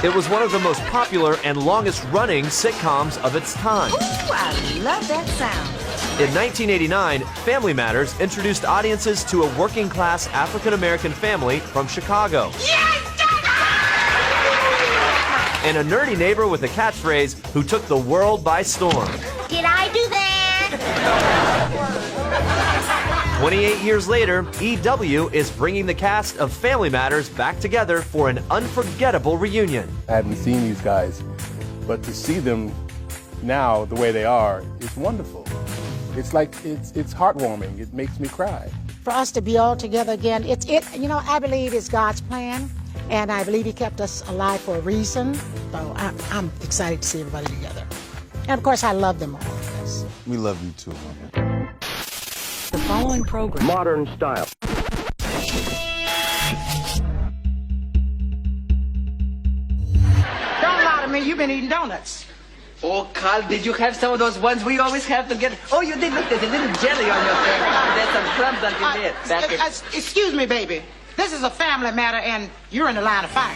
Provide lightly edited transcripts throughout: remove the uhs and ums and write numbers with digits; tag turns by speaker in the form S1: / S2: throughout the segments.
S1: It was one of the most popular and longest-running sitcoms of its time.
S2: Ooh, I love that sound.
S1: In 1989, Family Matters introduced audiences to a working-class African-American family from Chicago.
S2: Yes!
S1: And a nerdy neighbor with a catchphrase who took the world by storm.
S2: Did I do that?
S1: 28 years later, EW is bringing the cast of Family Matters back together for an unforgettable reunion.
S3: I hadn't seen these guys, but to see them now the way they are is wonderful. It's like, it's heartwarming. It makes me cry.
S4: For us to be all together again, I believe it's God's plan, and I believe He kept us alive for a reason. So I'm excited to see everybody together. And of course, I love them all. Yes.
S5: We love you too.
S2: The following program.
S1: Modern style.
S4: Don't lie to me, you've been eating donuts.
S6: Oh, Carl, did you have some of those ones we always have to get? Oh, you did. Look, there's a little jelly on your finger. There's some crumbs underneath.
S4: Excuse me, baby. This is a family matter, and you're in the line of fire.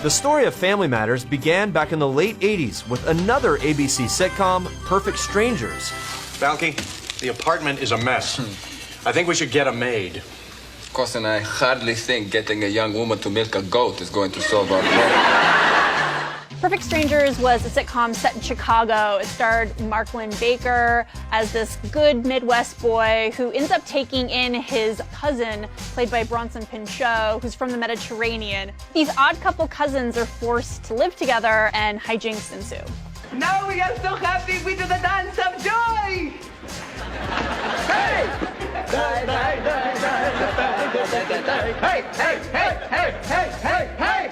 S1: The story of Family Matters began back in the late 80s with another ABC sitcom, Perfect Strangers.
S7: Balky, the apartment is a mess. I think we should get a maid.
S8: Of course, and I hardly think getting a young woman to milk a goat is going to solve our problem.
S9: Perfect Strangers was a sitcom set in Chicago. It starred Marklin Baker as this good Midwest boy who ends up taking in his cousin, played by Bronson Pinchot, who's from the Mediterranean. These odd couple cousins are forced to live together, and hijinks ensue.
S6: Now we are so happy we do the dance of joy. Hey! Hey, hey, hey, hey, hey, hey, hey!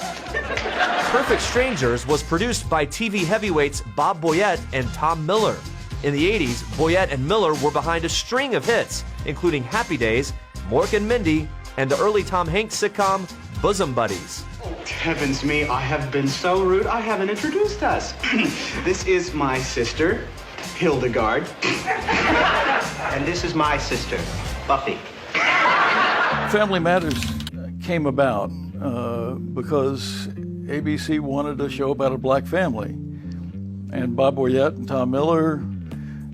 S1: Perfect Strangers was produced by TV heavyweights Bob Boyett and Tom Miller. In the 80s, Boyett and Miller were behind a string of hits, including Happy Days, Mork and Mindy, and the early Tom Hanks sitcom Bosom Buddies.
S10: Heavens me, I have been so rude. I haven't introduced us. This is my sister, Hildegard. And this is my sister, Buffy.
S11: Family Matters came about because ABC wanted a show about a black family. And Bob Boyett and Tom Miller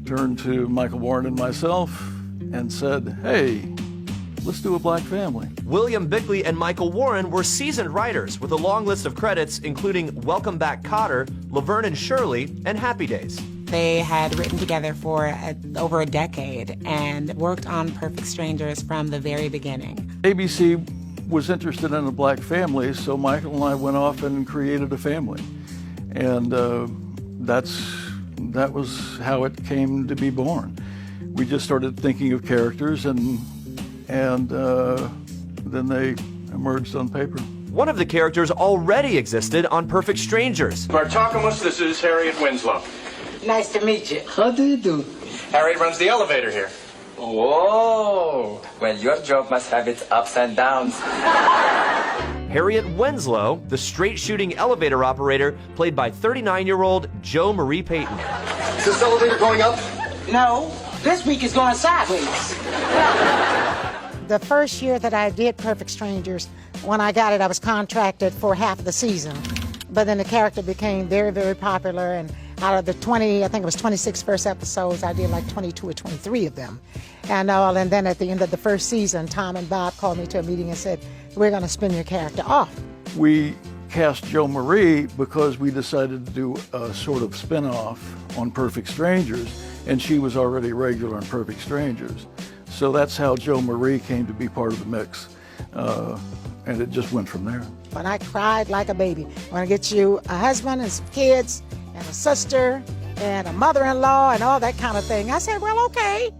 S11: turned to Michael Warren and myself and said, hey, let's do a black family.
S1: William Bickley and Michael Warren were seasoned writers with a long list of credits, including Welcome Back, Kotter, Laverne and Shirley, and Happy Days.
S12: They had written together for over a decade and worked on Perfect Strangers from the very beginning.
S11: ABC was interested in a black family, so Michael and I went off and created a family. And that was how it came to be born. We just started thinking of characters, and then they emerged on paper.
S1: One of the characters already existed on Perfect Strangers.
S7: Bartokomous, this is Harriet Winslow.
S4: Nice to meet you.
S6: How do you do?
S7: Harriet runs the elevator here.
S8: Whoa! Well, your job must have its ups and downs.
S1: Harriet Winslow, the straight-shooting elevator operator, played by 39-year-old Jo Marie Payton.
S7: Is this elevator going up?
S4: No, this week is going sideways. The first year that I did Perfect Strangers, when I got it, I was contracted for half of the season. But then the character became very, very popular, and out of the 20, I think it was 26 first episodes, I did like 22 or 23 of them. And then at the end of the first season, Tom and Bob called me to a meeting and said, we're going to spin your character off.
S11: We cast Jo Marie because we decided to do a sort of spin-off on Perfect Strangers, and she was already regular on Perfect Strangers. So that's how Jo Marie came to be part of the mix, and it just went from there.
S4: But I cried like a baby. I want to get you a husband and some kids and a sister and a mother-in-law and all that kind of thing. I said, well, okay.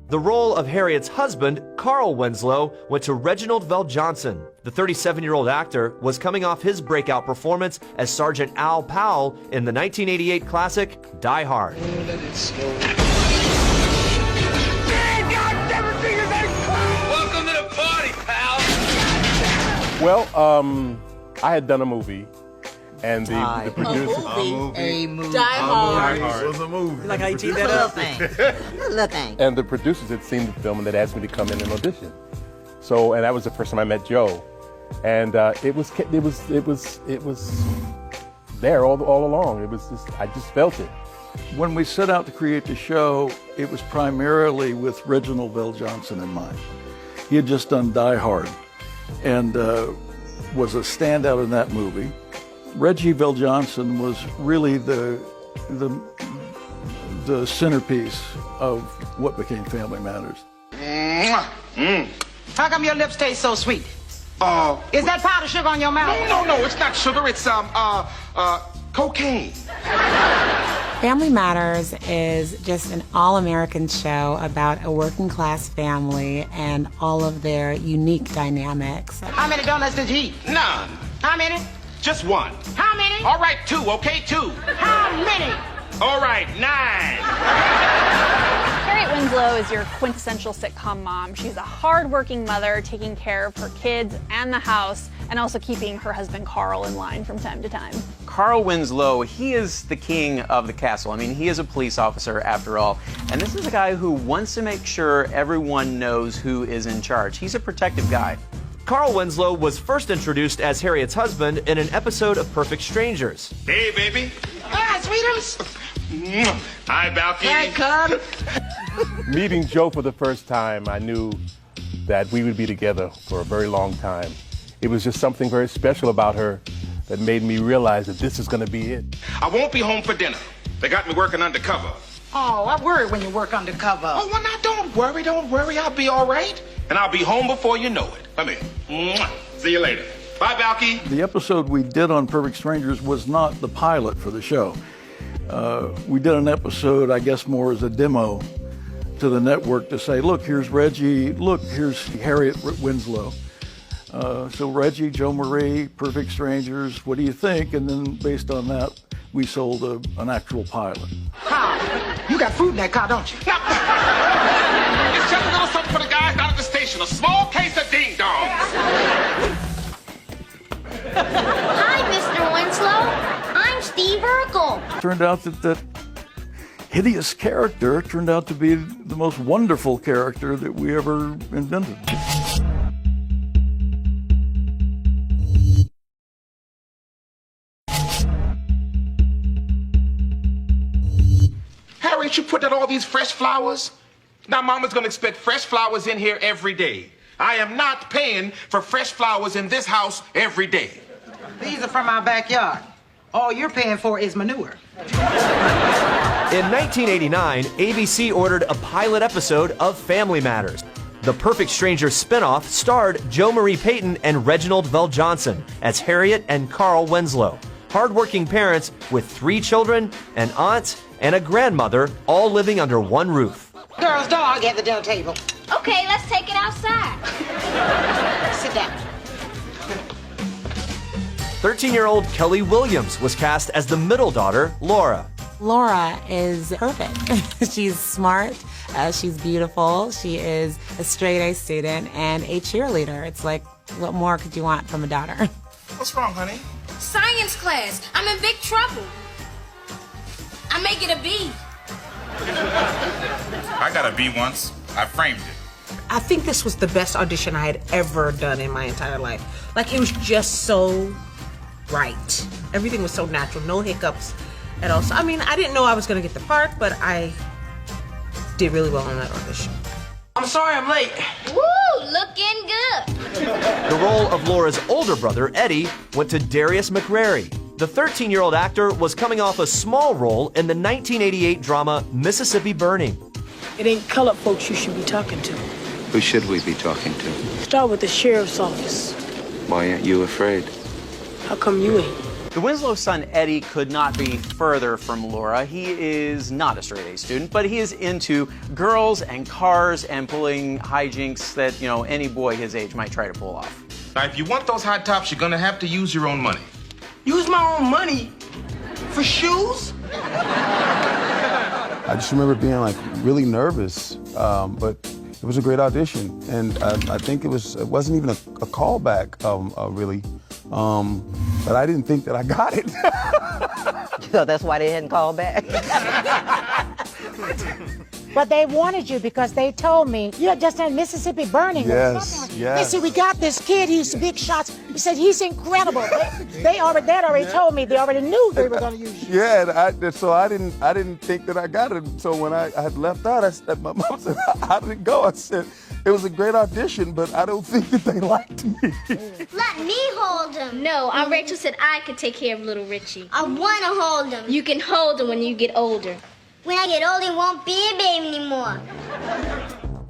S1: The role of Harriet's husband, Carl Winslow, went to Reginald VelJohnson. The 37-year-old actor was coming off his breakout performance as Sergeant Al Powell in the 1988 classic Die Hard.
S7: Welcome to the party, pal!
S3: Well, I had done a movie, and the producer...
S2: A movie.
S5: Die Hard. Was a movie.
S2: Like how you teed that up. Little thing.
S3: And the producers had seen the film and they'd asked me to come in and audition. So, and that was the first time I met Joe. and it was there all along. It was just, I just felt it.
S11: When we set out to create the show, it was primarily with Reginald VelJohnson in mind. He had just done Die Hard and was a standout in that movie. Reggie VelJohnson was really the centerpiece of what became Family Matters.
S2: How come your lips taste so sweet? Is that powdered sugar on your mouth?
S10: No, it's not sugar. It's cocaine.
S12: Family Matters is just an all-American show about a working-class family and all of their unique dynamics.
S2: How many donuts did you eat?
S10: None.
S2: How many?
S10: Just one.
S2: How many?
S10: All right, 2, okay, 2.
S2: How many?
S10: All right, 9.
S9: Harriet Winslow is your quintessential sitcom mom. She's a hard-working mother taking care of her kids and the house, and also keeping her husband Carl in line from time to time.
S13: Carl Winslow, he is the king of the castle. I mean, he is a police officer after all. And this is a guy who wants to make sure everyone knows who is in charge. He's a protective guy.
S1: Carl Winslow was first introduced as Harriet's husband in an episode of Perfect Strangers.
S10: Hey, baby.
S2: Hi, sweetums.
S10: Hi, Balky.
S2: Hey, cub.
S3: Meeting Joe for the first time, I knew that we would be together for a very long time. It was just something very special about her that made me realize that this is going to be it.
S10: I won't be home for dinner. They got me working undercover.
S2: Oh, I worry when you work undercover.
S10: Oh, well, now, don't worry. I'll be all right. And I'll be home before you know it. Come here. Mwah. See you later. Bye, Balky.
S11: The episode we did on Perfect Strangers was not the pilot for the show. We did an episode, I guess, more as a demo to the network to say, look, here's Reggie, look, here's Harriet Winslow. So Reggie, Joe Marie, Perfect Strangers, what do you think? And then based on that, we sold an actual pilot.
S2: How? You got food in that car, don't you?
S10: It's just a little something for the guys down at the station. A small case of ding-dongs.
S14: Hi, Mr. Winslow. I'm Steve Urkel.
S11: Turned out that hideous character turned out to be the most wonderful character that we ever invented.
S10: Harriet, you put out all these fresh flowers? Now, Mama's gonna expect fresh flowers in here every day. I am not paying for fresh flowers in this house every day.
S2: These are from our backyard. All you're paying for is manure.
S1: In 1989, ABC ordered a pilot episode of Family Matters. The Perfect Strangers spinoff starred Joe Marie Payton and Reginald VelJohnson as Harriet and Carl Winslow, hardworking parents with 3 children, an aunt, and a grandmother, all living under one roof.
S2: Girl's dog at the dinner table.
S14: Okay, let's take it outside.
S2: Sit down.
S1: 13-year-old Kelly Williams was cast as the middle daughter, Laura.
S12: Laura is perfect. She's smart, she's beautiful, she is a straight-A student and a cheerleader. It's like, what more could you want from a daughter?
S10: What's wrong, honey?
S14: Science class. I'm in big trouble. I make it a B.
S5: I got a B once. I framed it.
S15: I think this was the best audition I had ever done in my entire life. Like, it was just so right. Everything was so natural, no hiccups at all. So, I mean, I didn't know I was going to get the part, but I did really well on that audition.
S2: I'm sorry I'm late.
S14: Woo, looking good.
S1: The role of Laura's older brother, Eddie, went to Darius McRary. The 13-year-old actor was coming off a small role in the 1988 drama Mississippi Burning.
S16: It ain't colored folks you should be talking to.
S8: Who should we be talking to?
S16: Start with the sheriff's office.
S8: Why aren't you afraid?
S16: How come you ain't?
S13: The Winslow son, Eddie, could not be further from Laura. He is not a straight-A student, but he is into girls and cars and pulling hijinks that, you know, any boy his age might try to pull off.
S10: Now, if you want those hot tops, you're gonna have to use your own money.
S2: Use my own money for shoes?
S5: I just remember being like really nervous, but it was a great audition, and I think it wasn't even a callback, really. But I didn't think that I got it.
S2: So that's why they hadn't called back.
S4: But they wanted you because they told me you had just done Mississippi Burning.
S5: Yes, yes.
S4: They said, we got this kid, he's big shots. He said, he's incredible. They'd already told me, they already knew they were going to use you.
S5: Yeah, so I didn't think that I got it. So when I had left out, my mom said, how did it go? I said, it was a great audition, but I don't think that they liked me.
S14: Let me hold him. No, Aunt Rachel said I could take care of little Richie. I want to hold him. You can hold him when you get older. When I get older, he won't be a baby anymore.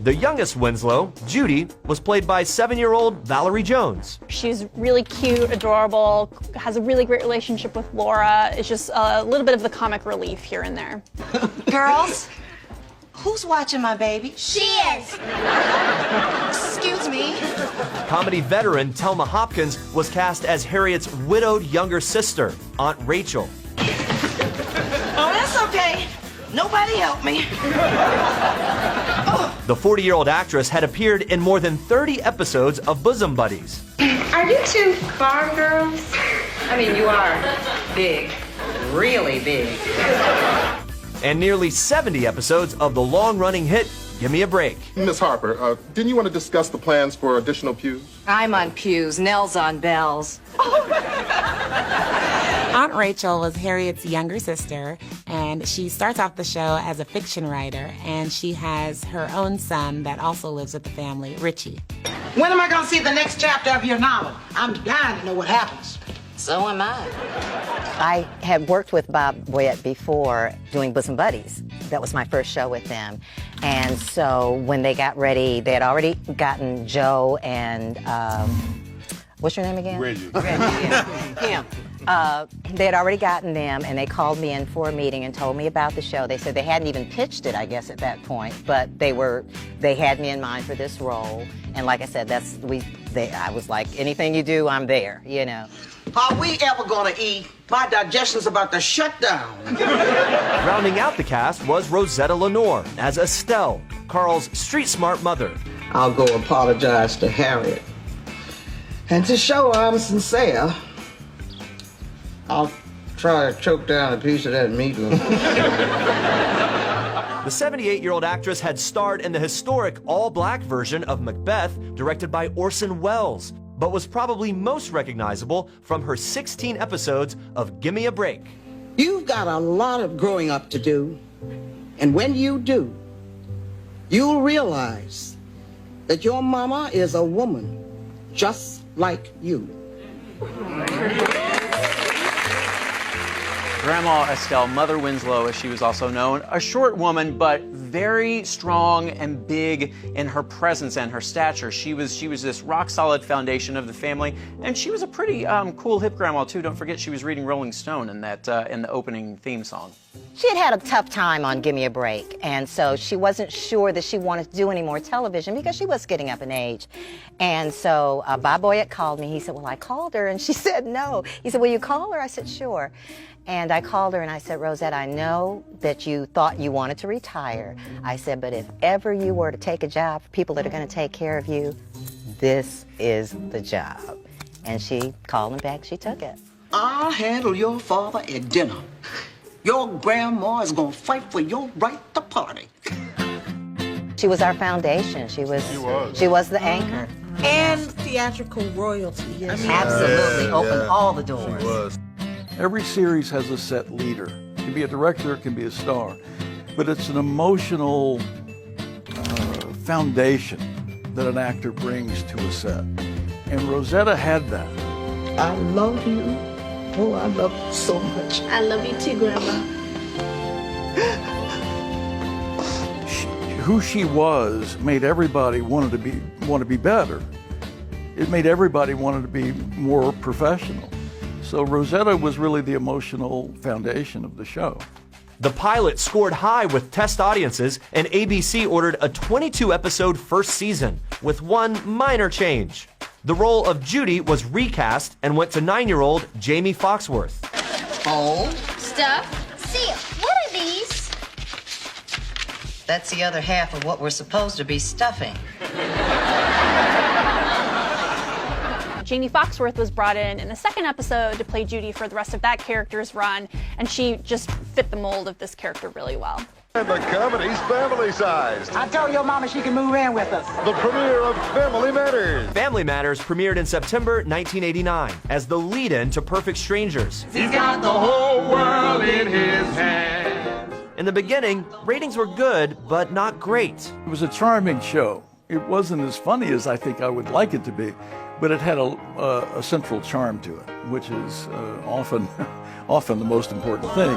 S1: The youngest Winslow, Judy, was played by 7-year-old Valerie Jones.
S9: She's really cute, adorable, has a really great relationship with Laura. It's just a little bit of the comic relief here and there.
S2: Girls, who's watching my baby?
S14: She is.
S2: Excuse me.
S1: Comedy veteran Thelma Hopkins was cast as Harriet's widowed younger sister, Aunt Rachel.
S2: Oh, that's okay. Nobody helped me.
S1: The 40-year-old actress had appeared in more than 30 episodes of Bosom Buddies.
S2: Are you two farm girls? I mean, you are big, really big.
S1: And nearly 70 episodes of the long-running hit Give Me a Break.
S17: Miss Harper, didn't you want to discuss the plans for additional pews?
S2: I'm on pews, Nell's on bells.
S12: Aunt Rachel was Harriet's younger sister, and she starts off the show as a fiction writer, and she has her own son that also lives with the family, Richie.
S2: When am I going to see the next chapter of your novel? I'm dying to know what happens. So am I.
S18: I had worked with Bob Boyett before doing Bosom Buddies. That was my first show with them. And so when they got ready, they had already gotten Joe and, what's your name again?
S5: Reggie.
S18: Him. They had already gotten them, and they called me in for a meeting and told me about the show. They said they hadn't even pitched it, I guess, at that point, but they had me in mind for this role. And like I said, I was like, anything you do, I'm there, you know.
S2: Are we ever gonna eat? My digestion's about to shut down.
S1: Rounding out the cast was Rosetta Lenore as Estelle, Carl's street-smart mother.
S2: I'll go apologize to Harriet. And to show I'm sincere, I'll try to choke down a piece of that meatloaf.
S1: The 78-year-old actress had starred in the historic all-black version of Macbeth, directed by Orson Welles, but was probably most recognizable from her 16 episodes of Gimme a Break.
S2: You've got a lot of growing up to do, and when you do, you'll realize that your mama is a woman just like you.
S13: Grandma Estelle, Mother Winslow, as she was also known, a short woman, but very strong and big in her presence and her stature. She was this rock-solid foundation of the family, and she was a pretty cool, hip grandma, too. Don't forget she was reading Rolling Stone in the opening theme song.
S18: She had a tough time on Gimme a Break, and so she wasn't sure that she wanted to do any more television because she was getting up in age. And so Bob Boyett called me. He said, well, I called her, and she said no. He said, will you call her? I said, sure. And I called her and I said, Rosette, I know that you thought you wanted to retire. I said, but if ever you were to take a job for people that are going to take care of you, this is the job. And she called me back, she took it.
S2: I'll handle your father at dinner. Your grandma is going to fight for your right to party.
S18: She was our foundation. She was the anchor.
S15: And theatrical royalty. Yes.
S18: Absolutely. Opened all the doors.
S11: Every series has a set leader. It can be a director, it can be a star. But it's an emotional foundation that an actor brings to a set. And Rosetta had that.
S2: I love you. Oh, I love you so much.
S14: I love you too, Grandma.
S11: Who she was made everybody want to be better. It made everybody want to be more professional. So Rosetta was really the emotional foundation of the show.
S1: The pilot scored high with test audiences, and ABC ordered a 22-episode first season, with one minor change. The role of Judy was recast and went to 9-year-old Jamie Foxworth.
S2: Oh.
S14: Stuff. See, what are these?
S2: That's the other half of what we're supposed to be stuffing.
S9: Jamie Foxworth was brought in the second episode to play Judy for the rest of that character's run, and she just fit the mold of this character really well.
S19: And the comedy's family-sized.
S4: I told your mama she can move in with us.
S19: The premiere of Family Matters.
S1: Family Matters premiered in September 1989 as the lead-in to Perfect Strangers.
S19: He's got the whole world in his hands.
S1: In the beginning, ratings were good, but not great.
S11: It was a charming show. It wasn't as funny as I think I would like it to be, but it had a central charm to it, which is often the most important thing.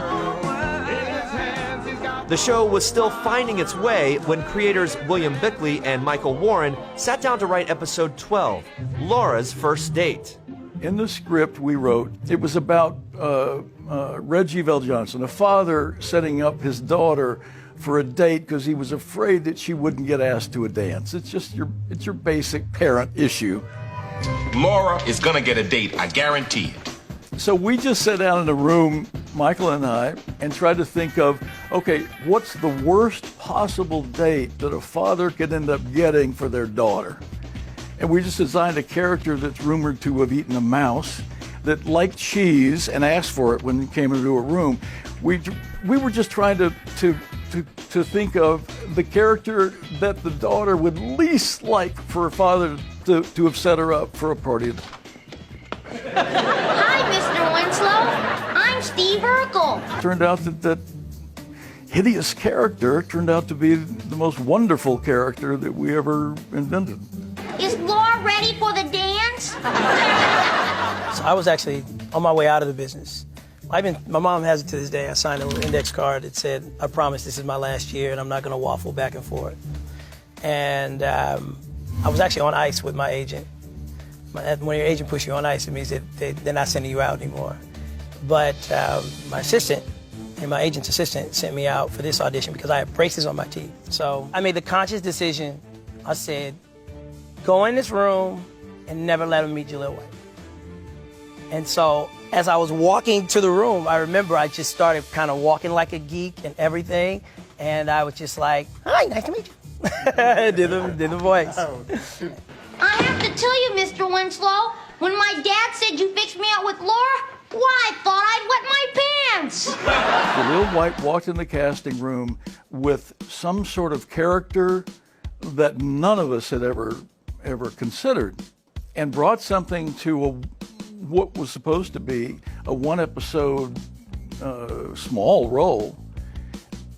S1: The show was still finding its way when creators William Bickley and Michael Warren sat down to write episode 12, Laura's First Date.
S11: In the script we wrote, it was about Reggie VelJohnson, a father setting up his daughter for a date because he was afraid that she wouldn't get asked to a dance. It's just your basic parent issue.
S20: Laura is gonna get a date, I guarantee it.
S11: So we just sat down in a room, Michael and I, and tried to think of, okay, what's the worst possible date that a father could end up getting for their daughter? And we just designed a character that's rumored to have eaten a mouse, that liked cheese and asked for it when he came into a room. We were just trying to think of the character that the daughter would least like for her father to have set her up for a party.
S14: Hi, Mr. Winslow. I'm Steve Urkel.
S11: Turned out that hideous character turned out to be the most wonderful character that we ever invented.
S14: Is Laura ready for the dance?
S16: So I was actually on my way out of the business. My mom has it to this day. I signed a little index card that said, I promise this is my last year and I'm not going to waffle back and forth. And I was actually on ice with my agent. When your agent puts you on ice, it means that they're not sending you out anymore. But my assistant and my agent's assistant sent me out for this audition because I had braces on my teeth. So I made the conscious decision. I said, go in this room and never let them meet Jaleel White. And so as I was walking to the room, I remember I just started kind of walking like a geek and everything. And I was just like, hi, nice to meet you. did the voice.
S14: I have to tell you, Mr. Winslow, when my dad said you fixed me up with Laura, why, I thought I'd wet my pants.
S11: Jaleel White walked in the casting room with some sort of character that none of us had ever considered, and brought something to what was supposed to be a one-episode small role,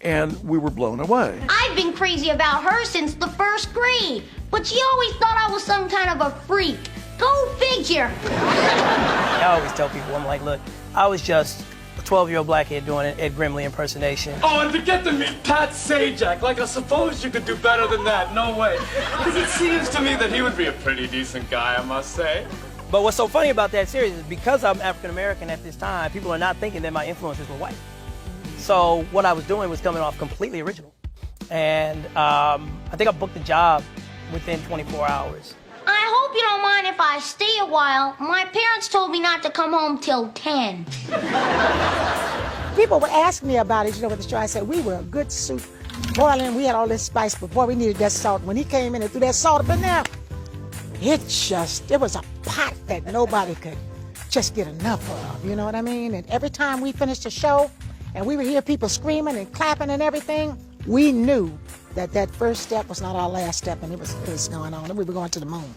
S11: and we were blown away.
S14: I've been crazy about her since the first grade, but she always thought I was some kind of a freak. Go figure.
S16: I always tell people, I'm like, look, I was just a 12-year-old black kid doing an Ed Grimley impersonation.
S21: Oh, and to get to meet Pat Sajak, like I suppose you could do better than that. No way. Because it seems to me that he would be a pretty decent guy, I must say.
S16: But what's so funny about that series is because I'm African American at this time, people are not thinking that my influences were white. So what I was doing was coming off completely original. And I think I booked the job within 24 hours.
S14: I hope you don't mind if I stay a while. My parents told me not to come home till 10.
S4: People would ask me about it, with the show. I said, we were a good soup, boiling. We had all this spice before we needed that salt. When he came in and threw that salt up in there, it was a pot that nobody could just get enough of, you know what I mean? And every time we finished the show and we would hear people screaming and clapping and everything, we knew that first step was not our last step, and it was going on, and we were going to the moon.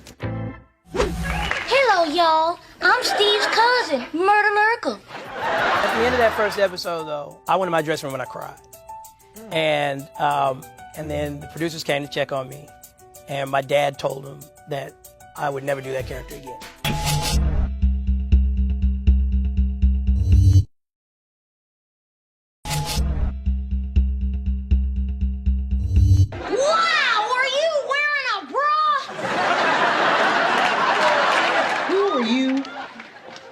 S14: Hello, y'all. I'm Steve's cousin, Myrtle Urkel.
S16: At the end of that first episode, though, I went in my dressing room and I cried. And then the producers came to check on me, and my dad told them that I would never do that character again.
S14: Wow, are you wearing a bra?
S2: Who are you,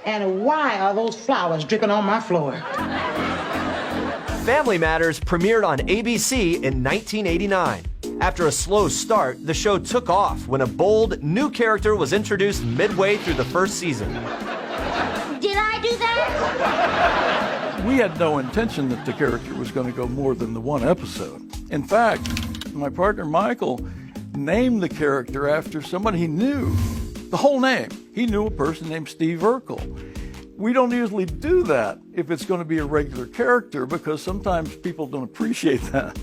S2: and why are those flowers dripping on my floor?
S1: Family Matters premiered on ABC in 1989. After a slow start, the show took off when a bold, new character was introduced midway through the first season.
S14: Did I do that?
S11: We had no intention that the character was going to go more than the one episode. In fact, my partner Michael named the character after someone he knew. the whole name. He knew a person named Steve Urkel. We don't usually do that if it's going to be a regular character because sometimes people don't appreciate that.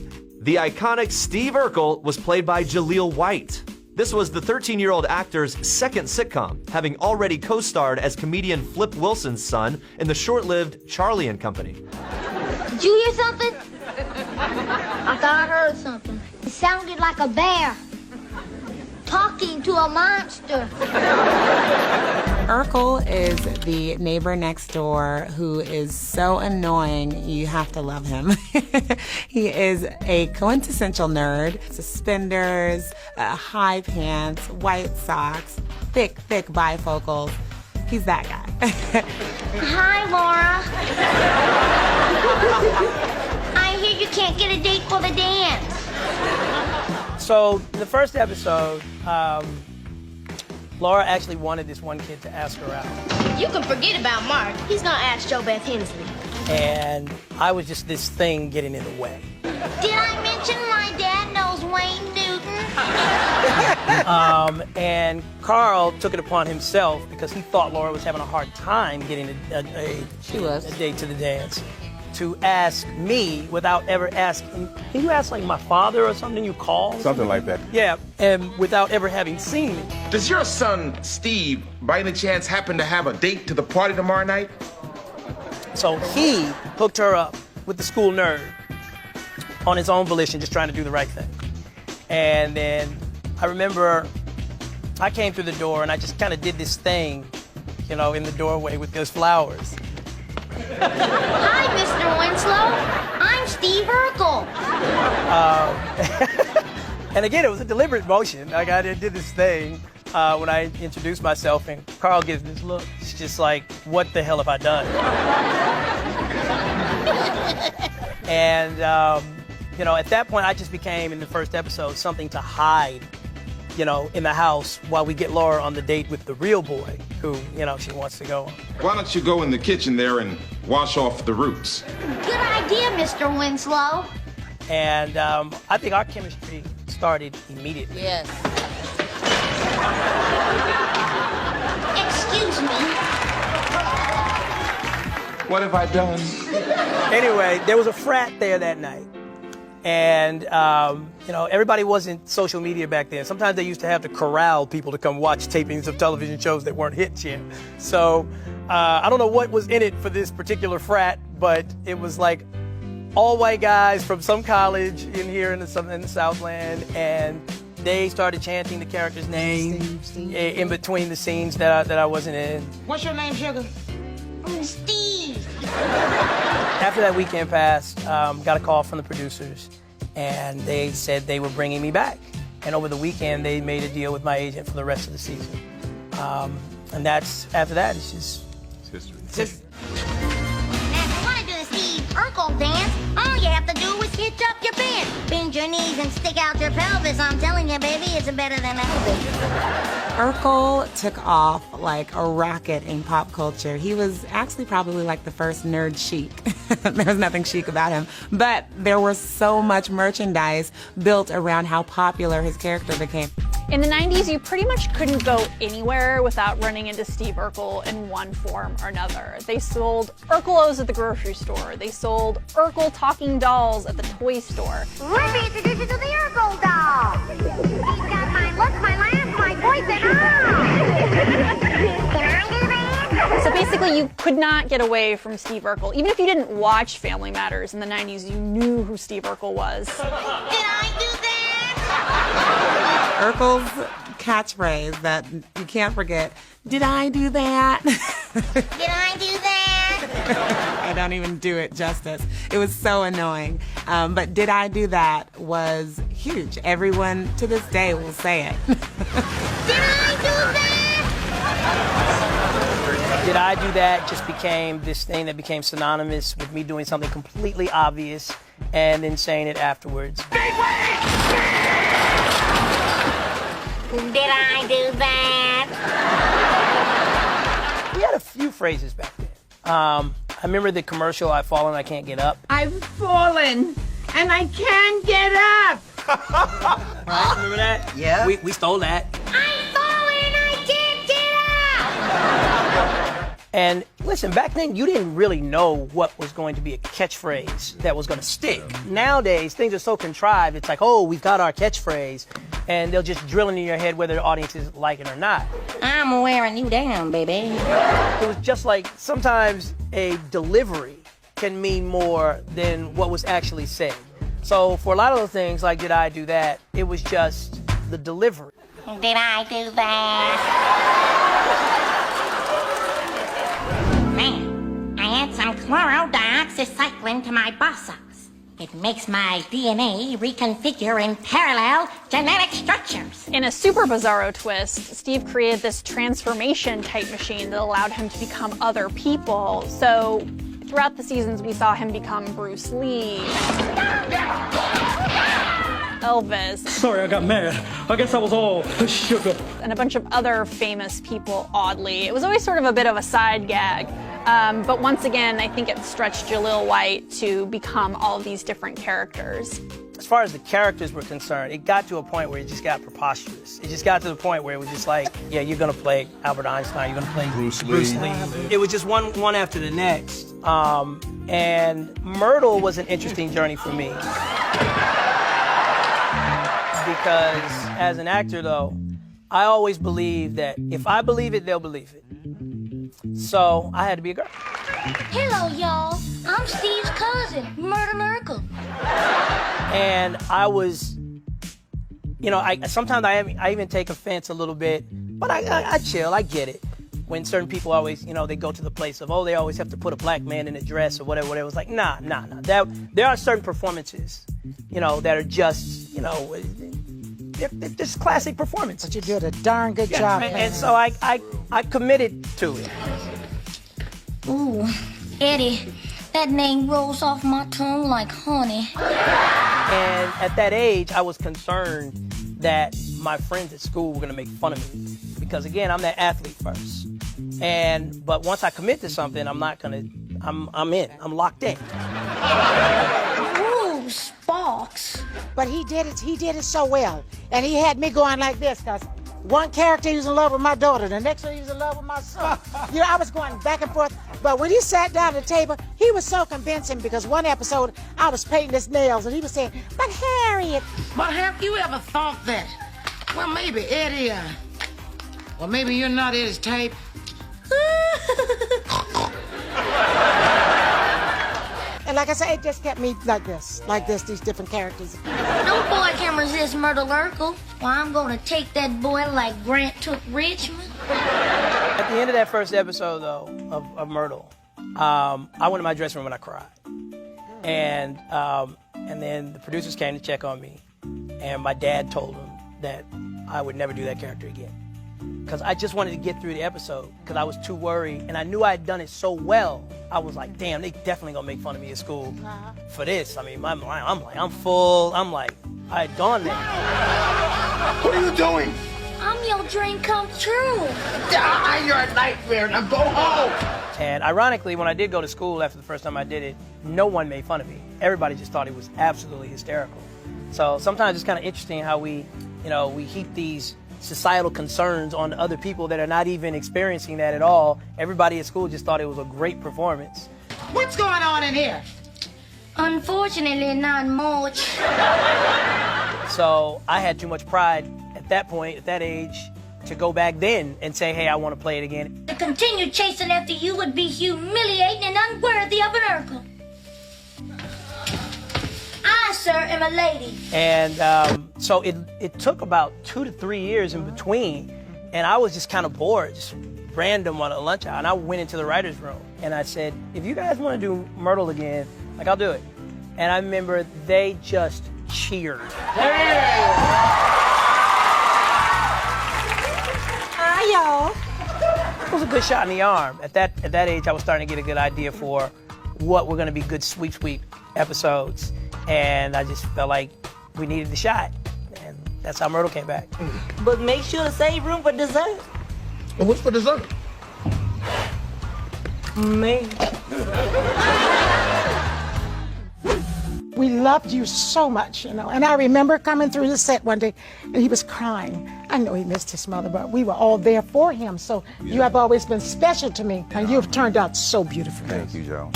S1: The iconic Steve Urkel was played by Jaleel White. This was the 13-year-old actor's second sitcom, having already co-starred as comedian Flip Wilson's son in the short-lived Charlie and Company.
S14: Did you hear something? I thought I heard something. It sounded like a bear talking to a monster.
S12: Urkel is the neighbor next door who is so annoying, you have to love him. He is a quintessential nerd. Suspenders, high pants, white socks, thick bifocals. He's that guy.
S14: Hi, Laura. I hear you can't get a date for the dance.
S16: So, in the first episode, Laura actually wanted this one kid to ask her out.
S14: You can forget about Mark. He's gonna ask JoBeth Hensley.
S16: And I was just this thing getting in the way.
S14: Did I mention my dad knows Wayne Newton?
S16: And Carl took it upon himself because he thought Laura was having a hard time getting a date to the dance, to ask me without ever asking. Can you ask like my father or something you call?
S5: Something like that.
S16: Yeah, and without ever having seen me.
S20: Does your son, Steve, by any chance happen to have a date to the party tomorrow night?
S16: So he hooked her up with the school nerd on his own volition, just trying to do the right thing. And then I remember I came through the door and I just kind of did this thing, you know, in the doorway with those flowers.
S14: Hi, Mr. Winslow. I'm Steve Urkel.
S16: And again, it was a deliberate motion. Like I did this thing when I introduced myself, and Carl gives this look. It's just like, what the hell have I done? And you know, at that point, I just became, in the first episode, something to hide, you know, in the house while we get Laura on the date with the real boy who, you know, she wants to go on.
S20: Why don't you go in the kitchen there and wash off the roots?
S14: Good idea, Mr. Winslow.
S16: And I think our chemistry started immediately.
S14: Yes. Excuse me.
S20: What have I done?
S16: Anyway, there was a frat there that night. And, you know, everybody wasn't social media back then. Sometimes they used to have to corral people to come watch tapings of television shows that weren't hits yet. So I don't know what was in it for this particular frat, but it was like all white guys from some college in here in the Southland, and they started chanting the character's name in between the scenes that I wasn't in.
S2: What's your name, sugar?
S14: Steve.
S16: After that weekend passed, got a call from the producers, and they said they were bringing me back. And over the weekend, they made a deal with my agent for the rest of the season. And after that, it's just...
S20: It's history.
S16: It's history.
S14: Now, if you want to do the Steve Urkel dance, all you have to do is hitch up your pants, bend your knees, and stick out your pelvis. I'm telling you, baby, it's better than Elvis.
S12: Urkel took off like a rocket in pop culture. He was actually probably like the first nerd chic. There was nothing chic about him, but there was so much merchandise built around how popular his character became.
S9: In the 90s, you pretty much couldn't go anywhere without running into Steve Urkel in one form or another. They sold Urkelos at the grocery store. They sold Urkel talking dolls at the toy store.
S14: Let me introduce you to the Urkel doll. He's got my look, my laugh, my voice, and Can I do that?
S9: So basically, you could not get away from Steve Urkel. Even if you didn't watch Family Matters in the 90s, you knew who Steve Urkel was.
S14: Did I do that?
S12: Urkel's catchphrase that you can't forget, did I do that?
S14: Did I do that?
S12: I don't even do it justice. It was so annoying. But did I do that was huge. Everyone to this day will say it.
S14: Did I do that?
S16: Did I do that just became this thing that became synonymous with me doing something completely obvious and then saying it afterwards.
S14: Did I do that?
S16: We had a few phrases back then. I remember the commercial, I've fallen, I can't get up.
S6: I've fallen, and I can't get up.
S16: Right, remember that?
S2: Yeah.
S16: We stole that.
S14: I'm falling, I can't
S16: And listen, back then you didn't really know what was going to be a catchphrase that was going to stick. Nowadays, things are so contrived. It's like, oh, we've got our catchphrase, and they'll just drill into your head whether the audience is like it or not.
S14: I'm wearing you down, baby.
S16: It was just like sometimes a delivery can mean more than what was actually said. So for a lot of the things, like Did I Do That, it was just the delivery.
S14: Did I do that? Man, I add some chloro-dioxycycline to my Bosox. It makes my DNA reconfigure in parallel genetic structures.
S9: In a super bizarro twist, Steve created this transformation type machine that allowed him to become other people. So throughout the seasons, we saw him become Bruce Lee, Elvis.
S16: Sorry, I got mad. I guess I was all shook up.
S9: And a bunch of other famous people, oddly. It was always sort of a bit of a side gag. But once again, I think it stretched Jaleel White to become all of these different characters.
S16: As far as the characters were concerned, it got to a point where it just got preposterous. It just got to the point where it was just like, yeah, you're gonna play Albert Einstein, you're gonna play Bruce Lee. It was just one after the next. And Myrtle was an interesting journey for me. Because as an actor, though, I always believe that if I believe it, they'll believe it. So I had to be a girl.
S14: Hello, y'all. I'm Steve's cousin, Myrtle Urkel.
S16: And I was, you know, sometimes I even take offense a little bit, but I chill, I get it. When certain people always, you know, they go to the place of, oh, they always have to put a black man in a dress or whatever. It was like, nah. There are certain performances, you know, that are just, you know, they're just classic performances.
S4: But you did a darn good job.
S16: And so I committed to it.
S14: Ooh, Eddie, that name rolls off my tongue like honey.
S16: And at that age, I was concerned that my friends at school were gonna make fun of me. Because again, I'm that athlete first. But once I commit to something, I'm in, I'm locked in.
S14: Ooh, Sparks.
S4: But he did it so well. And he had me going like this, because one character he was in love with my daughter, the next one he was in love with my son. You know, I was going back and forth. But when he sat down at the table, he was so convincing, because one episode I was painting his nails and he was saying, but Harriet.
S7: But have you ever thought that, well, maybe Eddie, or maybe you're not Eddie's type?
S4: And like I said, it just kept me like this, these different characters.
S14: No boy can resist Myrtle Urkel. Well, I'm gonna take that boy like Grant took Richmond.
S16: At the end of that first episode, though, of Myrtle, I went to my dressing room and I cried. And then the producers came to check on me, and my dad told them that I would never do that character again. Because I just wanted to get through the episode, because I was too worried, and I knew I had done it so well. I was like, damn, they definitely gonna make fun of me at school for this. I mean, I'm full. I'm like, I had gone there.
S7: What are you doing?
S14: I'm your dream come true.
S7: You're a nightmare. Now go home.
S16: And ironically, when I did go to school after the first time I did it, no one made fun of me. Everybody just thought it was absolutely hysterical. So sometimes it's kind of interesting how we heap these societal concerns on other people that are not even experiencing that at all. Everybody at school just thought it was a great performance.
S7: What's going on in here?
S14: Unfortunately, not much.
S16: So I had too much pride at that point, at that age, to go back then and say, hey, I want to play it again.
S14: To continue chasing after you would be humiliating and unworthy of an Urkel. I, sir, am a lady.
S16: And so it took about 2 to 3 years in between, and I was just kind of bored, just random on a lunch hour, and I went into the writer's room, and I said, if you guys want to do Myrtle again, like, I'll do it. And I remember they just cheered.
S4: Hi, y'all.
S16: It was a good shot in the arm. At that age, I was starting to get a good idea for what were going to be good sweep episodes. And I just felt like we needed the shot. And that's how Myrtle came back.
S7: But make sure to save room for dessert.
S17: Well, what's for dessert?
S7: Me.
S4: we loved you so much, you know. And I remember coming through the set one day, and he was crying. I know he missed his mother, but we were all there for him. So you have always been special to me, and you've turned out so beautiful.
S3: Thank you, Joe.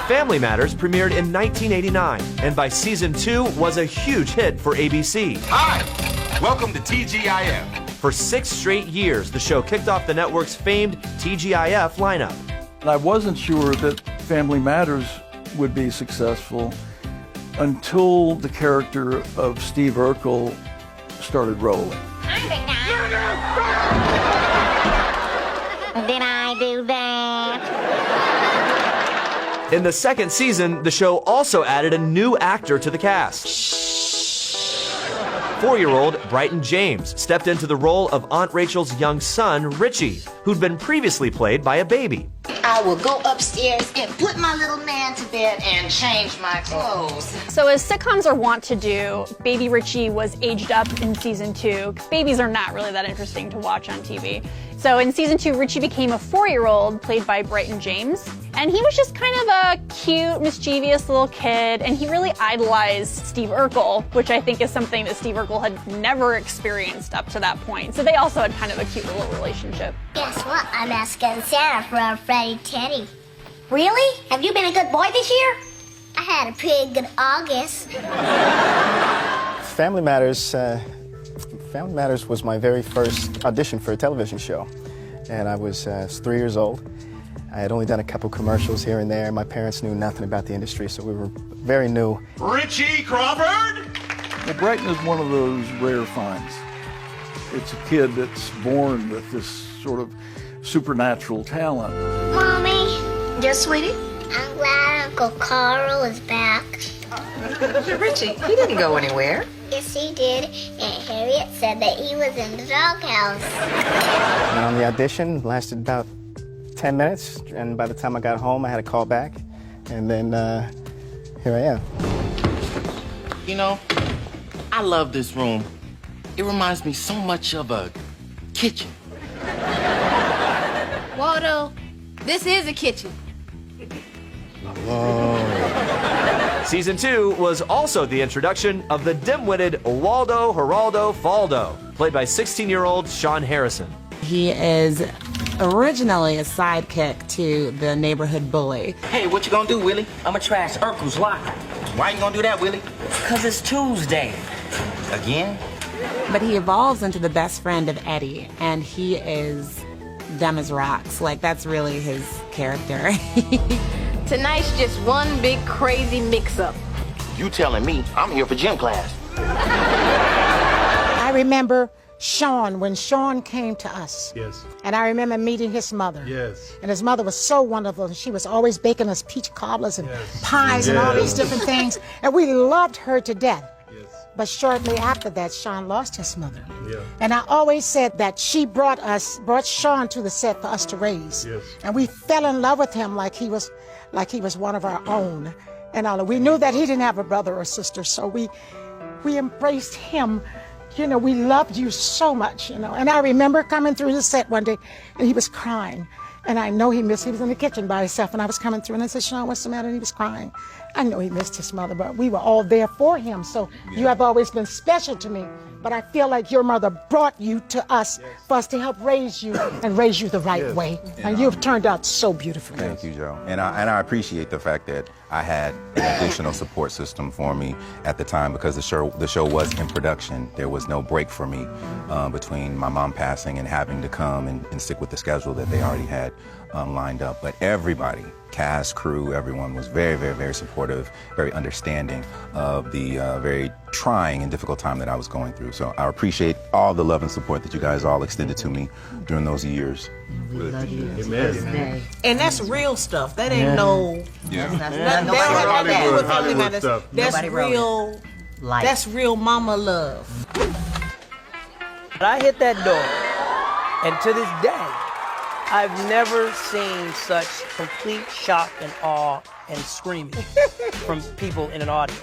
S1: Family Matters premiered in 1989, and by season 2 was a huge hit for ABC.
S20: Hi, welcome to TGIF.
S1: For 6 straight years, the show kicked off the network's famed TGIF lineup.
S11: And I wasn't sure that Family Matters would be successful until the character of Steve Urkel started rolling.
S14: Did I do that?
S1: In the second season, the show also added a new actor to the cast. 4-year-old Bryton James stepped into the role of Aunt Rachel's young son, Richie, who'd been previously played by a baby.
S7: I will go upstairs and put my little man to bed and change my clothes.
S9: So as sitcoms are wont to do, baby Richie was aged up in season 2. Babies are not really that interesting to watch on TV. So in season 2, Richie became a 4-year-old played by Bryton James. And he was just kind of a cute, mischievous little kid, and he really idolized Steve Urkel, which I think is something that Steve Urkel had never experienced up to that point. So they also had kind of a cute little relationship.
S14: Guess what? I'm asking Santa for a Freddy Teddy. Really? Have you been a good boy this year? I had a pretty good August.
S10: Family Matters was my very first audition for a television show. And I was 3 years old. I had only done a couple commercials here and there. My parents knew nothing about the industry, so we were very new.
S20: Richie Crawford?
S11: Well, Bryton is one of those rare finds. It's a kid that's born with this sort of supernatural talent.
S14: Mommy?
S7: Yes, sweetie?
S14: I'm glad Uncle Carl is back.
S7: Richie, he didn't go anywhere.
S14: Yes, he did. Aunt Harriet said that he was in the doghouse.
S10: And on the audition, lasted about 10 minutes, and by the time I got home, I had a call back, and then here I am.
S22: You know, I love this room. It reminds me so much of a kitchen.
S23: Waldo, this is a kitchen.
S10: Whoa.
S1: Season 2 was also the introduction of the dim-witted Waldo Geraldo Faldo, played by 16-year-old Sean Harrison.
S12: He is originally a sidekick to the neighborhood bully.
S22: Hey, what you gonna do, Willie? I'ma trash Urkel's locker. Why you gonna do that, Willie? Because it's Tuesday. Again?
S12: But he evolves into the best friend of Eddie, and he is dumb as rocks. Like, that's really his character.
S23: Tonight's just one big crazy mix-up.
S22: You telling me I'm here for gym class.
S4: I remember Sean, when Sean came to us.
S24: Yes.
S4: And I remember meeting his mother.
S24: Yes.
S4: And his mother was so wonderful. She was always baking us peach cobblers and pies and all these different things. And we loved her to death.
S24: Yes.
S4: But shortly after that, Sean lost his mother.
S24: Yeah.
S4: And I always said that she brought Sean to the set for us to raise.
S24: Yes.
S4: And we fell in love with him like he was one of our own. And we knew that he didn't have a brother or sister, so we embraced him. You know, we loved you so much, you know. And I remember coming through the set one day, and he was crying. And I know he was in the kitchen by himself, and I was coming through, and I said, Sean, what's the matter? And he was crying. I know he missed his mother, but we were all there for him. So you have always been special to me. But I feel like your mother brought you to us for us to help raise you and raise you the right way. And you've turned out so beautifully.
S3: Thank you, Joe. And I appreciate the fact that I had an additional support system for me at the time, because the show was in production. There was no break for me between my mom passing and having to come and stick with the schedule that they already had lined up. But everybody, cast, crew, everyone was very, very, very supportive, very understanding of the very trying and difficult time that I was going through. So I appreciate all the love and support that you guys all extended to me during those years.
S15: Amen. And that's real stuff. That ain't no.
S3: Yeah.
S15: That don't have nothing to do with Family Matters. That's real. That's real mama love.
S16: I hit that door, and to this day, I've never seen such complete shock and awe and screaming from people in an audience.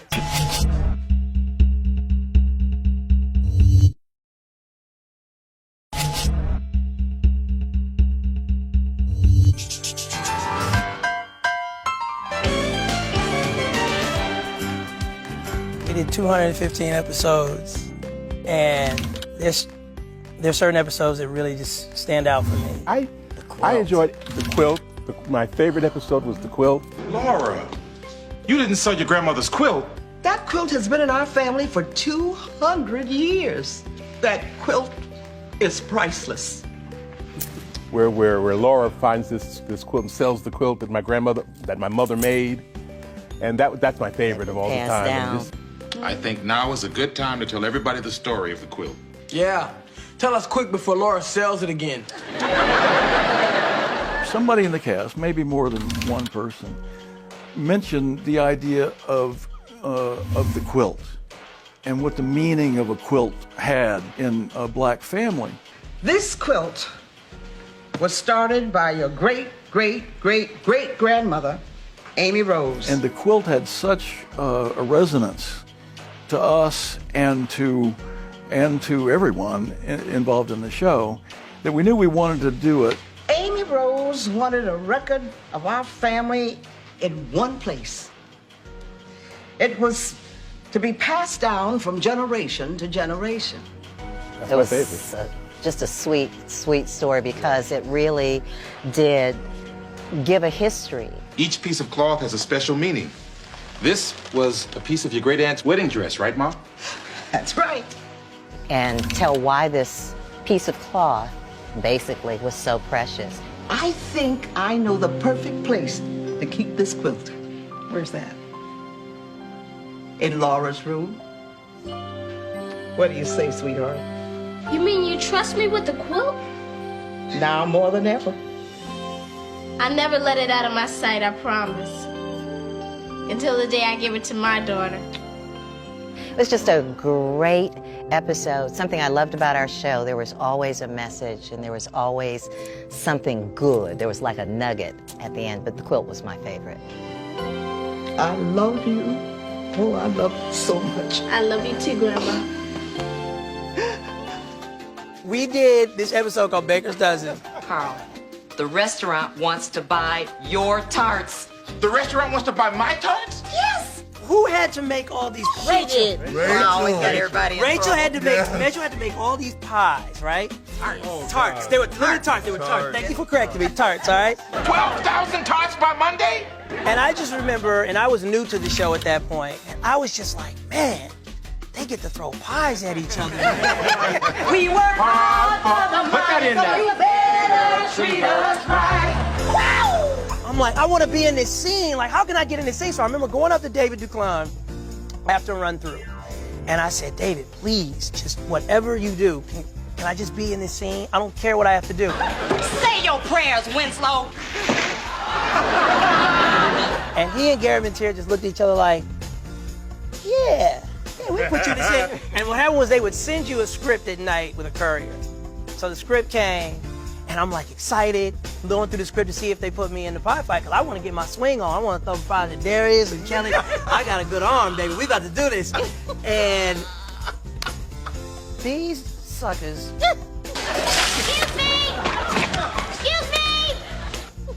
S16: We did 215 episodes, and there's certain episodes that really just stand out for me.
S8: I enjoyed the quilt. My favorite episode was the quilt.
S20: Laura, you didn't sell your grandmother's quilt.
S2: That quilt has been in our family for 200 years. That quilt is priceless.
S8: Where Laura finds this quilt and sells the quilt that my mother made, and that's my favorite of all the time.
S20: I think now is a good time to tell everybody the story of the quilt.
S13: Yeah. Tell us quick before Laura sells it again.
S11: Somebody in the cast, maybe more than one person, mentioned the idea of the quilt and what the meaning of a quilt had in a black family.
S2: This quilt was started by your great-great-great-great-grandmother, Amy Rose.
S11: And the quilt had such a resonance to us and to everyone involved in the show that we knew we wanted to do it.
S2: Amy Rose wanted a record of our family in one place.
S18: It was to be passed down from generation to generation.
S24: It was just a sweet, sweet story because it really did give a history.
S20: Each piece of cloth has a special meaning. This was a piece of your great aunt's wedding dress, right, Ma?
S18: That's right.
S24: And tell why this piece of cloth basically was so precious.
S18: I think I know the perfect place to keep this quilt. Where's that? In Laura's room. What do you say, sweetheart?
S14: You mean you trust me with the quilt?
S18: Now more than ever.
S14: I never let it out of my sight, I promise. Until the day I give it to my daughter.
S24: It was just a great episode. Something I loved about our show, there was always a message and there was always something good. There was like a nugget at the end, but the quilt was my favorite.
S18: I love you. Oh, I love you so much.
S14: I love you too, Grandma.
S16: We did this episode called Baker's Dozen.
S25: Carl, the restaurant wants to buy your tarts.
S20: The restaurant wants to buy my tarts?
S25: Yes!
S16: Who had to make all these?
S25: Rachel. Always got everybody in
S16: Rachel
S25: trouble.
S16: Rachel had to make all these pies, right? Tarts. They were literally tarts. They were tarts. Thank you for correcting me. Tarts, all right?
S20: 12,000 tarts by Monday?
S16: And I just remember, and I was new to the show at that point, and I was just like, man, they get to throw pies at each other.
S25: We work hard for the
S20: Put that in
S25: money, so
S20: there.
S25: you better treat us right.
S16: Wow! I'm like, I want to be in this scene. Like, how can I get in this scene? So I remember going up to David Duclain after a run through. And I said, David, please, just whatever you do, can I just be in this scene? I don't care what I have to do.
S25: Say your prayers, Winslow.
S16: And he and Gary Ventura just looked at each other like, yeah, we put you in the scene. And what happened was they would send you a script at night with a courier. So the script came, and I'm like excited, going through the script to see if they put me in the pie fight, because I want to get my swing on. I want to throw pies at Darius and Kelly. I got a good arm, baby. We about to do this. And these suckers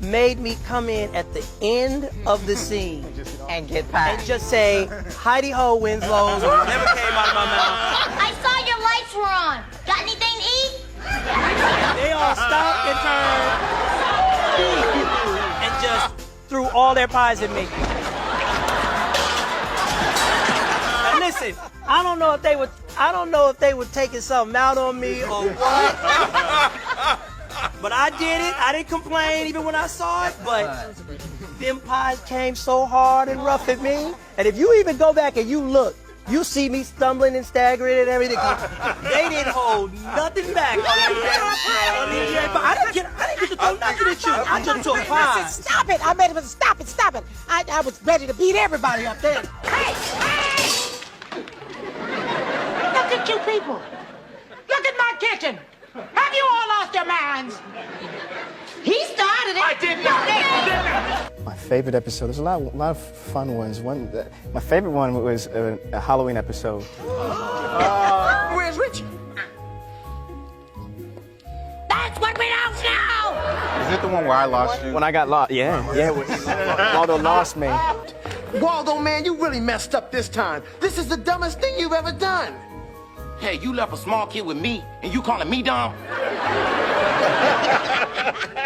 S16: made me come in at the end of the scene
S24: and get pie.
S16: And just say, Heidi Ho Winslows, or whatever came out of my mouth.
S14: I saw your lights were on. Got anything to eat?
S16: They all stopped and turned and just threw all their pies at me. And listen, I don't know if they were taking something out on me or what. But I did it. I didn't complain even when I saw it. But them pies came so hard and rough at me. And if you even go back and you look, you see me stumbling and staggering and everything. They didn't hold nothing back. I didn't get to throw nothing at you. I just took pies.
S4: Listen, stop it. I made him stop it. I was ready to beat everybody up there.
S7: Hey! Look at you people. Look at my kitchen. Have you all lost your minds? He started it.
S13: I did not.
S5: My favorite episode, there's a lot of fun ones. My favorite one was a Halloween episode.
S13: Where's Richie?
S7: That's what we don't know.
S3: Is it the one where I lost you?
S5: When I got lost, yeah. Waldo lost me.
S13: Waldo, man, you really messed up this time. This is the dumbest thing you've ever done.
S22: Hey, you left a small kid with me, and you calling me dumb?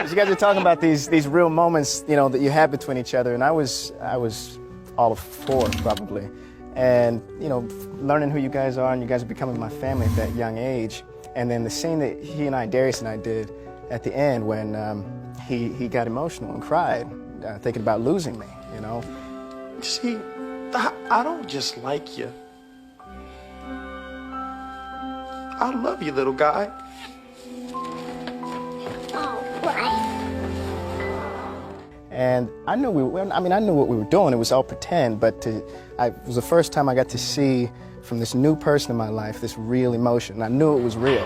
S5: You guys are talking about these real moments, you know, that you had between each other, and I was all of 4 probably, and you know, learning who you guys are, and you guys are becoming my family at that young age, and then the scene that Darius and I did at the end when he got emotional and cried, thinking about losing me, you know.
S13: See, I don't just like you. I love you, little guy.
S5: And I knew I knew what we were doing. It was all pretend, but it was the first time I got to see from this new person in my life this real emotion. And I knew it was real.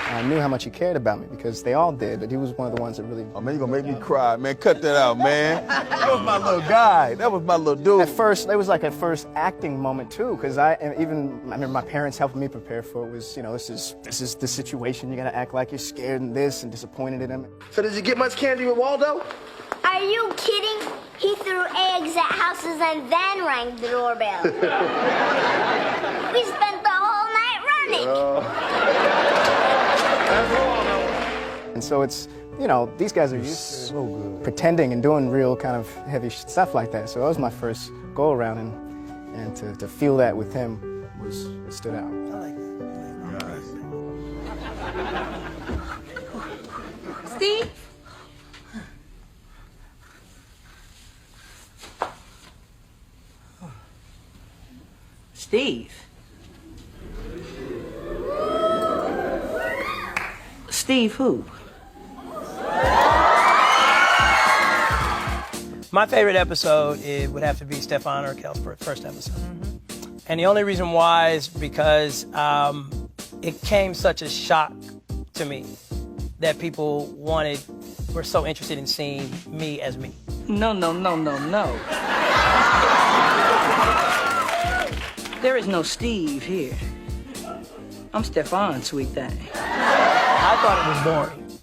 S5: And I knew how much he cared about me because they all did, but he was one of the ones that really...
S6: Oh, man, you're gonna make me cry, man. Cut that out, man. That was my little guy. That was my little dude.
S5: At first, it was like a first acting moment too, because I remember my parents helping me prepare for it. Was, you know, this is the situation. You gotta act like you're scared and this and disappointed in him.
S13: So did you get much candy with Waldo?
S14: Are you kidding? He threw eggs at houses and then rang the doorbell. We spent the whole night running.
S5: And so it's, you know, these guys are used to pretending and doing real kind of heavy stuff like that. So that was my first go around, and to feel that with him it stood out.
S7: Steve? Steve? Steve who?
S16: My favorite episode would have to be Stefan Urkel's first episode. And the only reason why is because it came such a shock to me that people were so interested in seeing me as me.
S7: No. There is no Steve here. I'm Stefan, sweet thing.
S16: I thought it was boring.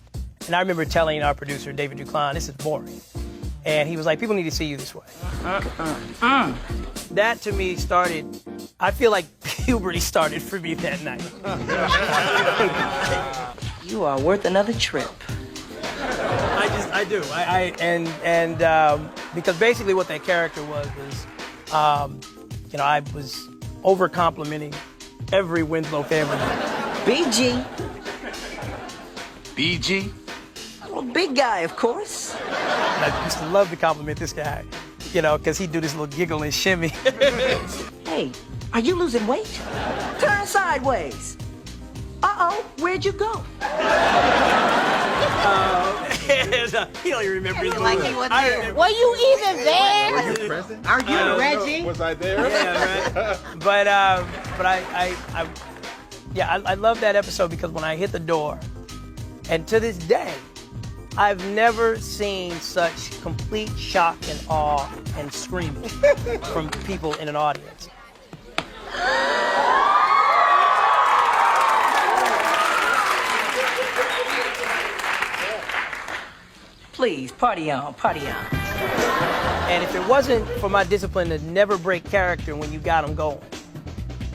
S16: And I remember telling our producer, David Duclain, this is boring. And he was like, people need to see you this way. That to me I feel like puberty started for me that night.
S7: You are worth another trip.
S16: I do. Because basically what that character was, you know, I was over-complimenting every Winslow family member.
S7: BG.
S22: BG?
S7: Well, big guy, of course.
S16: I used to love to compliment this guy, you know, because he'd do this little giggle and shimmy.
S7: Hey, are you losing weight? Turn sideways. Uh-oh, where'd you go?
S16: He don't even remember his
S7: like
S16: movie.
S7: he was there. Were you even there?
S6: Were you present?
S7: Are you Reggie?
S6: Was I there?
S16: Yeah, right. But I love that episode because when I hit the door, and to this day, I've never seen such complete shock and awe and screaming from people in an audience.
S7: Please, party on, party on.
S16: And if it wasn't for my discipline to never break character when you got them going,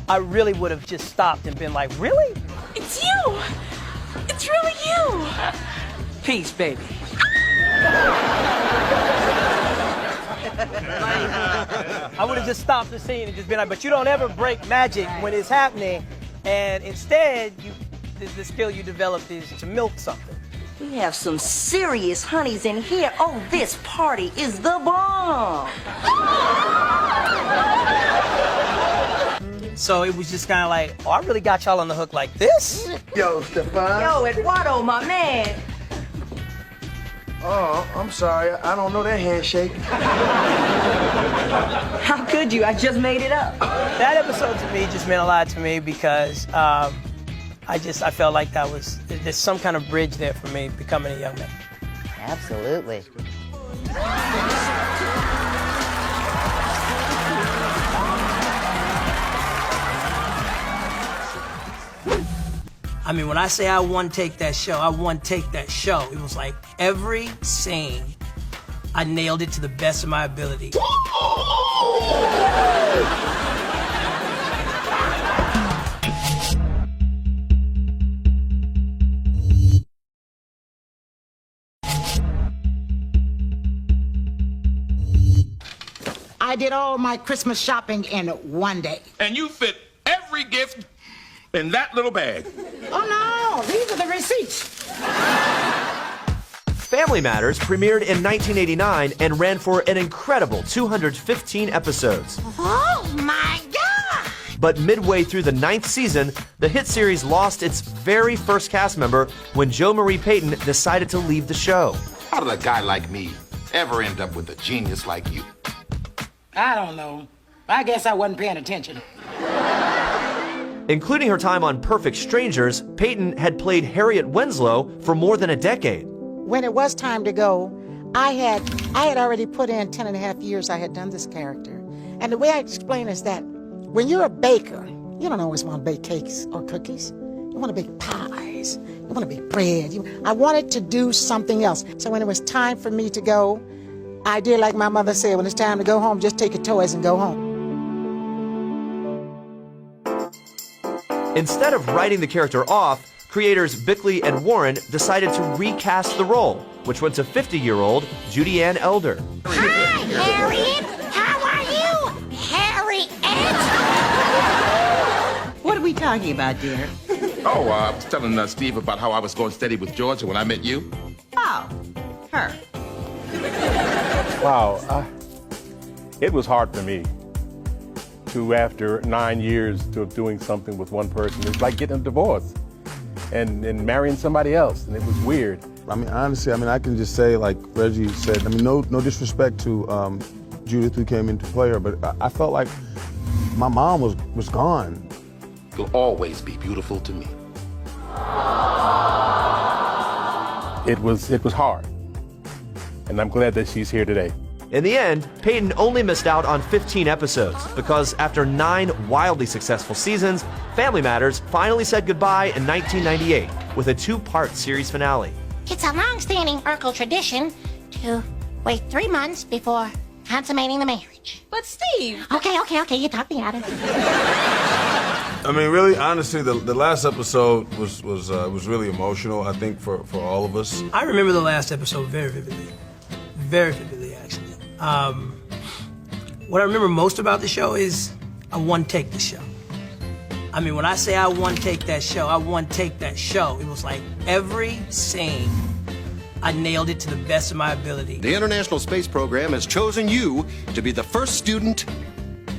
S16: I really would have just stopped and been like, really?
S7: It's you! It's really you! Peace, baby.
S16: I would have just stopped the scene and just been like, but you don't ever break magic when it's happening. And instead, the skill you developed is to milk something.
S7: We have some serious honeys in here. Oh, this party is the bomb.
S16: So it was just kind of like, oh, I really got y'all on the hook like this?
S13: Yo, Stefan.
S7: Yo, Eduardo, my man.
S13: Oh, I'm sorry. I don't know that handshake.
S7: How could you? I just made it up.
S16: That episode to me just meant a lot to me because I felt like there's some kind of bridge there for me becoming a young man.
S24: Absolutely.
S16: I mean, when I say I won Take That Show, I won Take That Show. It was like every scene, I nailed it to the best of my ability.
S7: I did all my Christmas shopping in one day.
S6: And you fit every gift in that little bag.
S7: Oh no, these are the receipts.
S1: Family Matters premiered in 1989 and ran for an incredible 215 episodes.
S7: Oh my God!
S1: But midway through the 9th season, the hit series lost its very first cast member when Jo Marie Payton decided to leave the show.
S20: How did a guy like me ever end up with a genius like you?
S7: I don't know. I guess I wasn't paying attention.
S1: Including her time on Perfect Strangers, Payton had played Harriet Winslow for more than a decade.
S4: When it was time to go, I had already put in 10 and a half years I had done this character. And the way I explain is that when you're a baker, you don't always want to bake cakes or cookies. You want to bake pies. You want to bake bread. I wanted to do something else. So when it was time for me to go, I did like my mother said, when it's time to go home, just take your toys and go home.
S1: Instead of writing the character off, creators Bickley and Warren decided to recast the role, which went to 50-year-old Judy Ann Elder.
S7: Hi, Harriet. How are you, Harriet?
S18: What are we talking about, dear?
S20: Oh, I was telling Steve about how I was going steady with Georgia when I met you.
S18: Oh, her.
S8: Wow, it was hard for me to, after 9 years of doing something with one person, it's like getting a divorce and marrying somebody else, and it was weird.
S6: I mean, honestly, I can just say, like Reggie said, no disrespect to Judith, who came in to play her, but I felt like my mom was gone.
S20: You'll always be beautiful to me.
S8: It was hard, and I'm glad that she's here today.
S1: In the end, Payton only missed out on 15 episodes because after 9 wildly successful seasons, Family Matters finally said goodbye in 1998 with a 2-part series finale.
S9: It's a long-standing Urkel tradition to wait 3 months before consummating the marriage.
S23: But Steve!
S9: Okay, you talked me out of it.
S6: I mean, really, honestly, the last episode was really emotional, I think, for all of us.
S16: I remember the last episode very vividly. Very vividly, actually. What I remember most about the show is I won Take the Show. I mean, when I say I won Take That Show, I won Take That Show. It was like every scene, I nailed it to the best of my ability.
S13: The International Space Program has chosen you to be the first student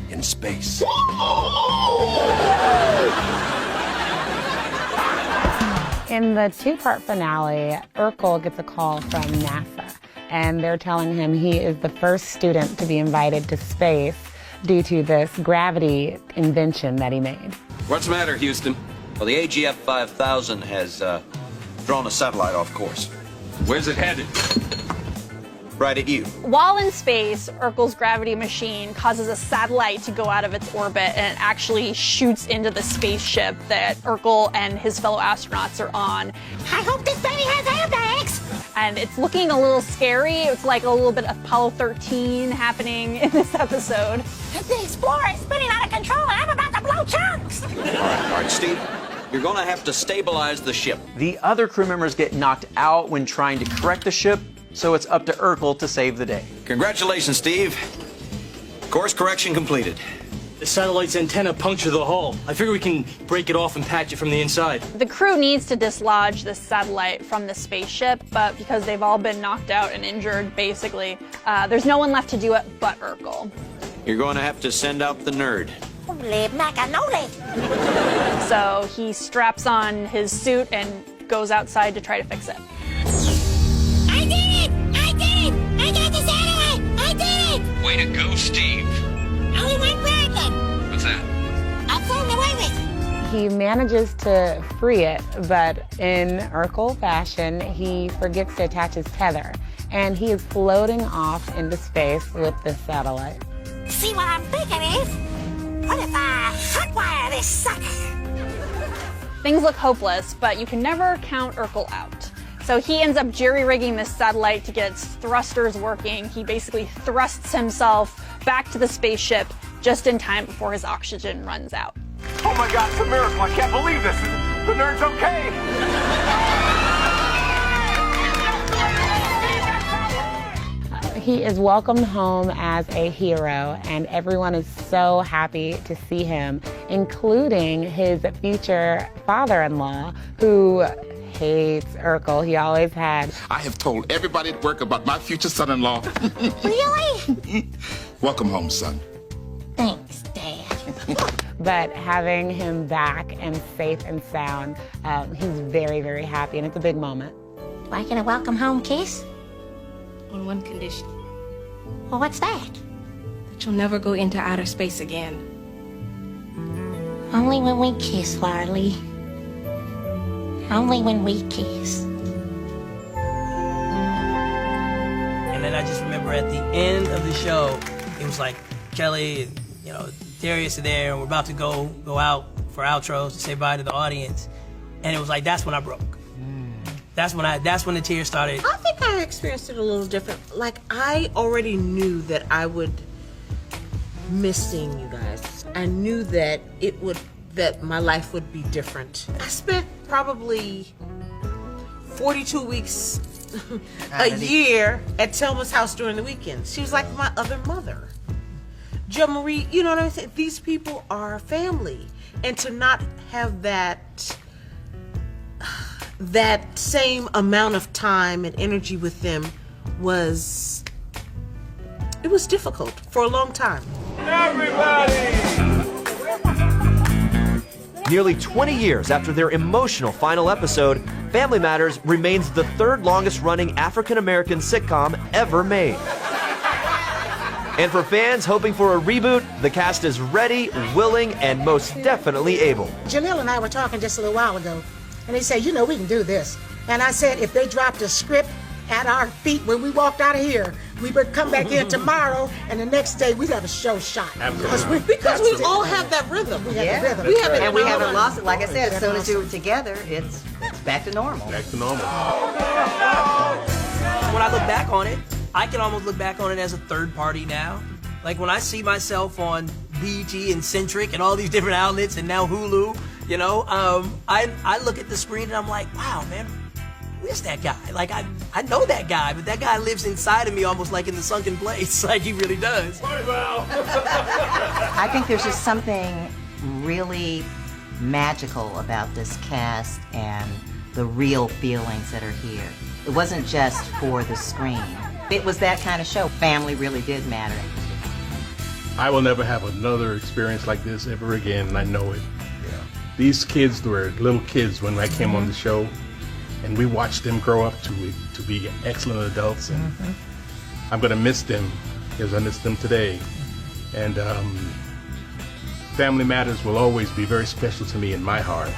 S13: in space.
S12: In the 2-part finale, Urkel gets a call from NASA, and they're telling him he is the first student to be invited to space due to this gravity invention that he made.
S10: What's the matter, Houston?
S17: Well, the AGF 5000 has drawn a satellite off course.
S10: Where's it headed?
S17: Right at you.
S19: While in space, Urkel's gravity machine causes a satellite to go out of its orbit, and it actually shoots into the spaceship that Urkel and his fellow astronauts are on.
S9: I hope this baby has airbags.
S19: And it's looking a little scary. It's like a little bit of Apollo 13 happening in this episode.
S9: The Explorer is spinning out of control and I'm about to blow chunks.
S17: All right, Steve. You're going to have to stabilize the ship.
S21: The other crew members get knocked out when trying to correct the ship, so it's up to Urkel to save the day.
S17: Congratulations, Steve. Course correction completed.
S26: The satellite's antenna punctured the hull. I figure we can break it off and patch it from the inside.
S19: The crew needs to dislodge this satellite from the spaceship, but because they've all been knocked out and injured, basically, there's no one left to do it but Urkel.
S17: You're going to have to send out the nerd.
S9: Holy macanoli.
S19: So he straps on his suit and goes outside to try to fix it.
S9: I did it! I did it! I got the satellite! I did it!
S17: Way to go, Steve.
S9: Only one problem.
S17: What's that?
S9: I flew away with it.
S12: he manages to free it, but in Urkel fashion, he forgets to attach his tether, and he is floating off into space with this satellite.
S9: See what I'm thinking is? What if I hotwire this sucker?
S19: Things look hopeless, but you can never count Urkel out. So he ends up jerry-rigging this satellite to get its thrusters working. He basically thrusts himself back to the spaceship just in time before his oxygen runs out.
S2: Oh my God, it's a miracle. I can't believe this. The nerd's okay.
S12: He is welcomed home as a hero, and everyone is so happy to see him, including his future father-in-law, who hates Urkel. He always had.
S2: I have told everybody at work about my future son-in-law.
S9: Really?
S2: Welcome home, son.
S9: Thanks, Dad.
S12: But having him back and safe and sound, he's very, very happy, and it's a big moment.
S9: Do I get a welcome home kiss?
S3: On one condition.
S9: Well, what's that?
S3: That you'll never go into outer space again.
S9: Only when we kiss, Larlie. Only when we kiss.
S16: And then I just remember at the end of the show, it was like Kelly and Darius are there, and we're about to go out for outros to say bye to the audience, and it was like that's when I broke. That's when the tears started.
S11: I think I experienced it a little different. Like, I already knew that I would miss seeing you guys. I knew that that my life would be different. I spent probably 42 weeks a year at Telma's house during the weekends. She was like my other mother. Jo Marie, you know what I'm saying? These people are family. And to not have that same amount of time and energy with them was difficult for a long time.
S1: Nearly 20 years after their emotional final episode, Family Matters remains the third longest running African-American sitcom ever made. And for fans hoping for a reboot, the cast is ready, willing, and most definitely able.
S4: Jaleel and I were talking just a little while ago, and he said, we can do this. And I said, if they dropped a script at our feet when we walked out of here, we would come back in tomorrow, and the next day we'd have a show shot.
S11: Absolutely. Because we all have that rhythm.
S4: We have the rhythm.
S11: We have it,
S24: and we haven't lost it. Like I said, as soon as we're together, it's back to normal.
S8: Back to normal.
S16: When I look back on it, I can almost look back on it as a third party now. Like when I see myself on BET and Centric and all these different outlets and now Hulu, I look at the screen and I'm like, wow, man, who is that guy? Like I know that guy, but that guy lives inside of me almost like in the sunken place, like he really does.
S24: I think there's just something really magical about this cast and the real feelings that are here. It wasn't just for the screen. It was that kind of show. Family really did matter.
S8: I will never have another experience like this ever again, and I know it. Yeah. These kids were little kids when I came on the show, and we watched them grow up to be excellent adults, and I'm going to miss them as I miss them today. And Family Matters will always be very special to me in my heart.